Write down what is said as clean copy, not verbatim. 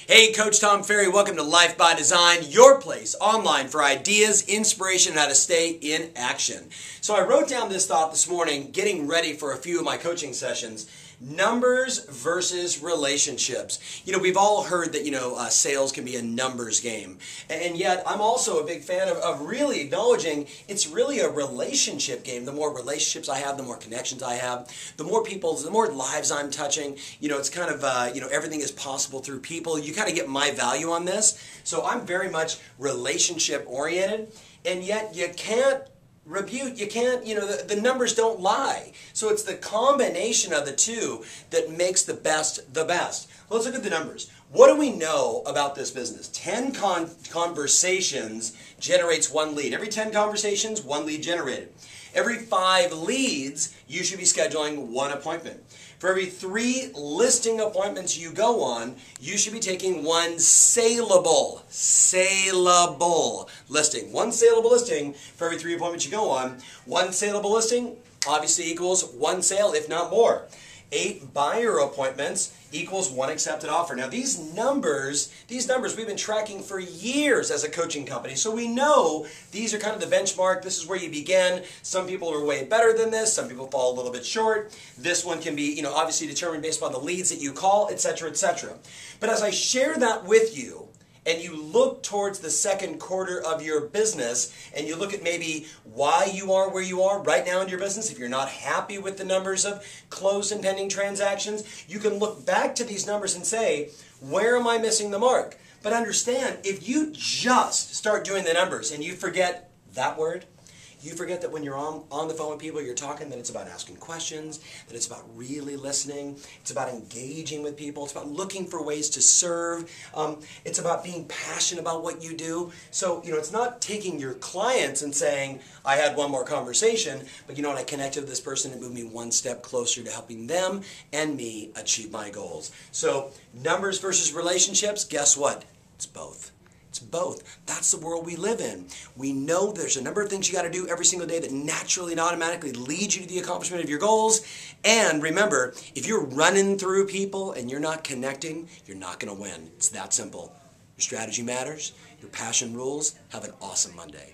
Hey, Coach Tom Ferry, welcome to Life by Design, your place online for ideas, inspiration, and how to stay in action. So I wrote down this thought this morning, getting ready for a few of my coaching sessions. Numbers versus relationships. We've all heard that, sales can be a numbers game. And yet, I'm also a big fan of really acknowledging it's really a relationship game. The more relationships I have, the more connections I have, the more people, the more lives I'm touching. It's kind of, everything is possible through people. You kind of get my value on this. So I'm very much relationship oriented. And yet, you can't rebuke, you can't, the numbers don't lie. So it's the combination of the two that makes the best the best. Let's look at the numbers. What do we know about this business? 10 conversations generates one lead. Every 10 conversations, one lead generated. Every 5 leads, you should be scheduling one appointment. For every 3 listing appointments you go on, you should be taking one saleable listing. One saleable listing for every 3 appointments you go on. One saleable listing obviously equals one sale, if not more. 8 buyer appointments equals 1 accepted offer. Now these numbers we've been tracking for years as a coaching company, so we know these are kind of the benchmark. This is where you begin. Some people are way better than this. Some people fall a little bit short. This one can be, obviously determined based upon the leads that you call, etc., etc. But as I share that with you, and you look towards the second quarter of your business, and you look at maybe why you are where you are right now in your business, if you're not happy with the numbers of closed and pending transactions, you can look back to these numbers and say, where am I missing the mark? But understand, if you just start doing the numbers and you forget that word, you forget that when you're on the phone with people, you're talking, that it's about asking questions, that it's about really listening, it's about engaging with people, it's about looking for ways to serve, it's about being passionate about what you do. So, it's not taking your clients and saying, I had one more conversation, but I connected with this person and moved me one step closer to helping them and me achieve my goals. So, numbers versus relationships, guess what? It's both. It's both. That's the world we live in. We know there's a number of things you got to do every single day that naturally and automatically lead you to the accomplishment of your goals. And remember, if you're running through people and you're not connecting, you're not going to win. It's that simple. Your strategy matters. Your passion rules. Have an awesome Monday.